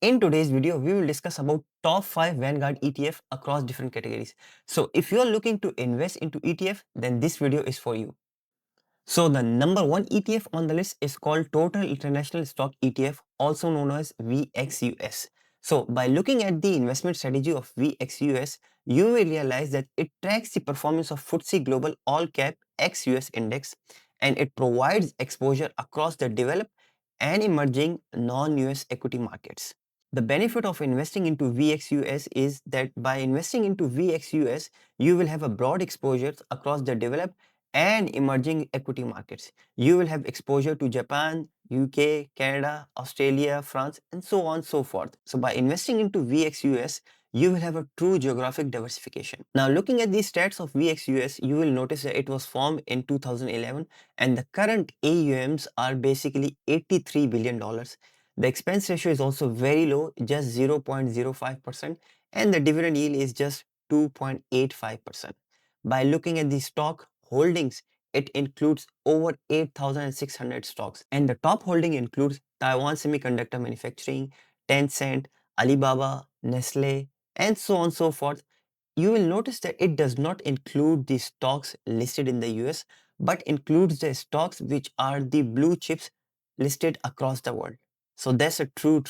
In today's video, we will discuss about top 5 Vanguard ETF across different categories. So if you are looking to invest into ETF, then this video is for you. So the number one ETF on the list is called Total International Stock ETF, also known as VXUS. So by looking at the investment strategy of VXUS, you will realize that it tracks the performance of FTSE Global All Cap ex-US Index, and it provides exposure across the developed and emerging non-US equity markets. The benefit of investing into VXUS is that by investing into VXUS, you will have a broad exposure across the developed and emerging equity markets. You will have exposure to Japan, UK, Canada, Australia, France, and so on and so forth. So by investing into VXUS, you will have a true geographic diversification. Now looking at the stats of VXUS, you will notice that it was formed in 2011 and the current AUMs are basically $83 billion. The expense ratio is also very low, just 0.05%, and the dividend yield is just 2.85%. By looking at the stock holdings, it includes over 8,600 stocks, and the top holding includes Taiwan Semiconductor Manufacturing, Tencent, Alibaba, Nestle, and so on and so forth. You will notice that it does not include the stocks listed in the US, but includes the stocks which are the blue chips listed across the world. So that's a true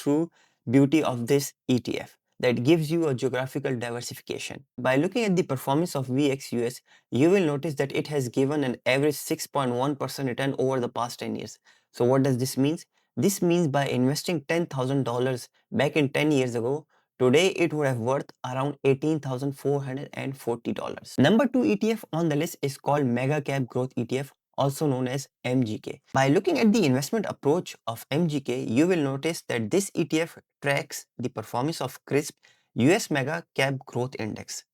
beauty of this ETF that gives you a geographical diversification. By looking at the performance of VXUS, you will notice that it has given an average 6.1% return over the past 10 years. So what does this mean? This means by investing $10,000 back in 10 years ago, today it would have worth around $18,440. Number 2 ETF on the list is called Mega Cap Growth ETF, also known as MGK. By looking at the investment approach of MGK, you will notice that this ETF tracks the performance of CRISP US Mega Cap Growth Index.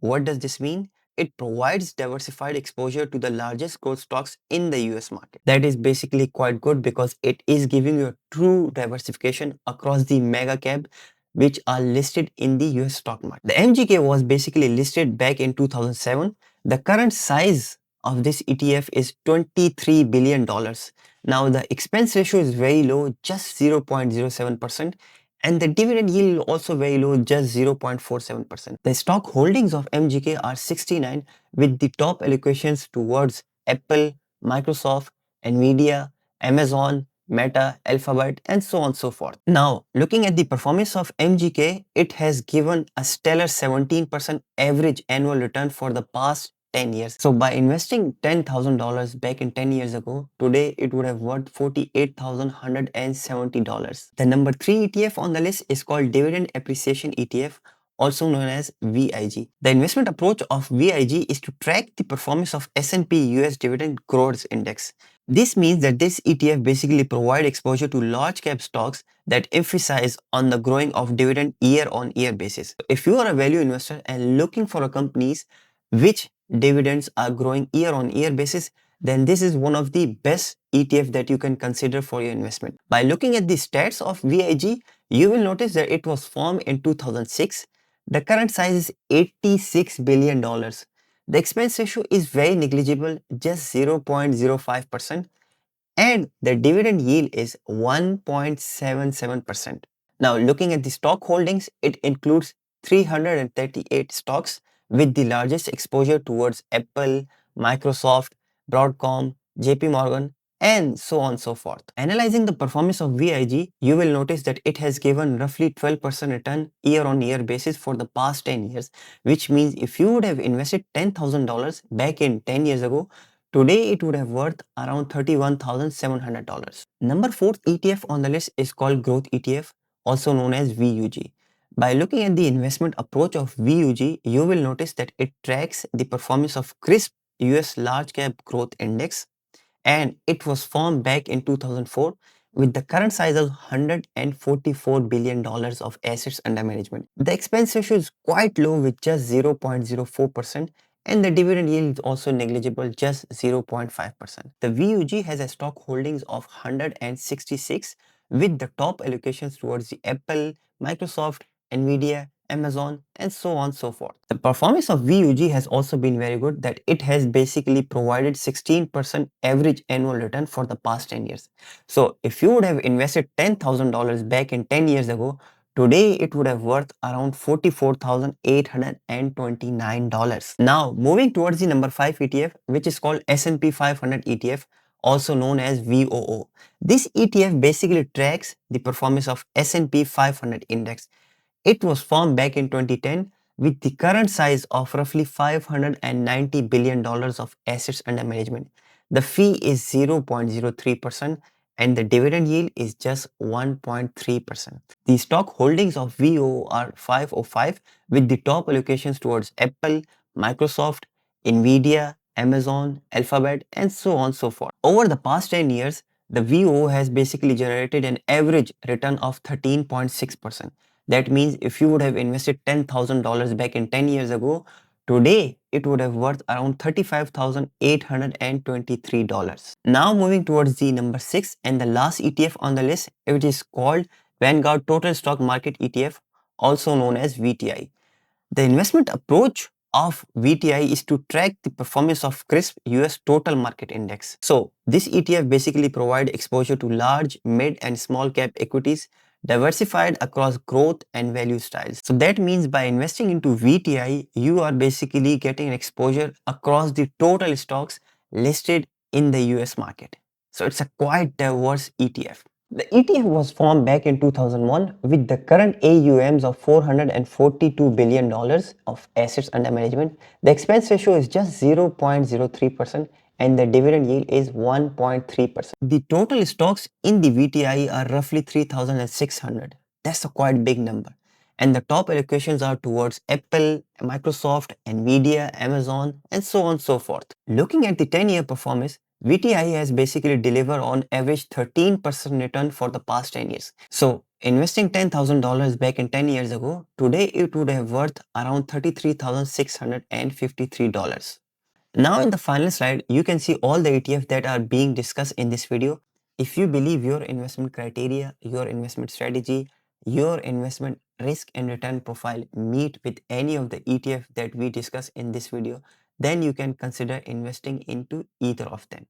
What does this mean? It provides diversified exposure to the largest growth stocks in the US market. That is basically quite good because it is giving you a true diversification across the mega cap which are listed in the US stock market. The MGK was basically listed back in 2007. The current size of this ETF is $23 billion. Now the expense ratio is very low, just 0.07%, and the dividend yield is also very low, just 0.47%. The stock holdings of MGK are 69 with the top allocations towards Apple, Microsoft, Nvidia, Amazon, Meta, Alphabet, and so on and so forth. Now, looking at the performance of MGK, it has given a stellar 17% average annual return for the past 10 years. So by investing $10,000 back in 10 years ago, today it would have worth $48,170. The number 3 ETF on the list is called Dividend Appreciation ETF, also known as VIG. The investment approach of VIG is to track the performance of S&P US Dividend Growth Index. This means that this ETF basically provides exposure to large cap stocks that emphasize on the growing of dividend year on year basis. If you are a value investor and looking for a companies which dividends are growing year on year basis, then this is one of the best ETF that you can consider for your investment. By looking at the stats of VIG, you will notice that it was formed in 2006. The current size is $86 billion. The expense ratio is very negligible, just 0.05%, and the dividend yield is 1.77%. Now, looking at the stock holdings, it includes 338 stocks with the largest exposure towards Apple, Microsoft, Broadcom, JP Morgan, and so on and so forth. Analyzing the performance of VIG, you will notice that it has given roughly 12% return year on year basis for the past 10 years, which means if you would have invested $10,000 back in 10 years ago, today it would have worth around $31,700. Number 4th ETF on the list is called Growth ETF, also known as VUG. By looking at the investment approach of VUG, you will notice that it tracks the performance of CRISP US Large Cap Growth Index, and it was formed back in 2004 with the current size of $144 billion of assets under management. The expense ratio is quite low with just 0.04%, and the dividend yield is also negligible, just 0.5%. The VUG has a stock holdings of 166 with the top allocations towards the Apple, Microsoft, Nvidia, Amazon, and so on and so forth. The performance of VUG has also been very good, that it has basically provided 16% average annual return for the past 10 years. So if you would have invested $10,000 back in 10 years ago, today it would have worth around $44,829. Now, moving towards the number 5 ETF, which is called S&P 500 ETF, also known as VOO. This ETF basically tracks the performance of S&P 500 index. It was formed back in 2010 with the current size of roughly $590 billion of assets under management. The fee is 0.03% and the dividend yield is just 1.3%. The stock holdings of VO are 505 with the top allocations towards Apple, Microsoft, Nvidia, Amazon, Alphabet, and so on and so forth. Over the past 10 years, the VO has basically generated an average return of 13.6%. That means if you would have invested $10,000 back in 10 years ago, today it would have worth around $35,823. Now moving towards the number 6 and the last ETF on the list, which is called Vanguard Total Stock Market ETF, also known as VTI. The investment approach of VTI is to track the performance of CRISP US Total Market Index. So this ETF basically provides exposure to large, mid and small cap equities diversified across growth and value styles. So that means by investing into VTI, you are basically getting exposure across the total stocks listed in the US market. So it's a quite diverse ETF. The ETF was formed back in 2001 with the current AUMs of $442 billion of assets under management. The expense ratio is just 0.03% and the dividend yield is 1.3%. The total stocks in the VTI are roughly 3,600. That's a quite big number. And the top allocations are towards Apple, Microsoft, Nvidia, Amazon, and so on and so forth. Looking at the 10-year performance, VTI has basically delivered on average 13% return for the past 10 years. So investing $10,000 back in 10 years ago, today it would have worth around $33,653. Now in the final slide, you can see all the ETFs that are being discussed in this video. If you believe your investment criteria, your investment strategy, your investment risk and return profile meet with any of the ETF that we discuss in this video, then you can consider investing into either of them.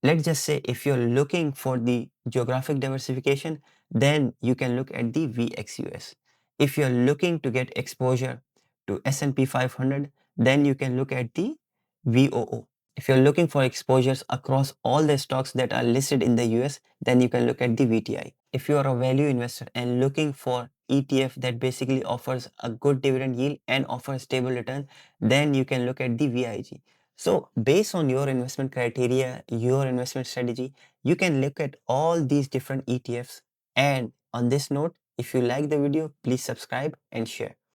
Let's just say if you're looking for the geographic diversification, then you can look at the VXUS. If you're looking to get exposure to S&P 500, then you can look at the VOO. If you're looking for exposures across all the stocks that are listed in the US, then you can look at the VTI. If you are a value investor and looking for ETF that basically offers a good dividend yield and offers stable return, then you can look at the VIG. So based on your investment criteria, your investment strategy, you can look at all these different ETFs. And on this note, if you like the video, please subscribe and share.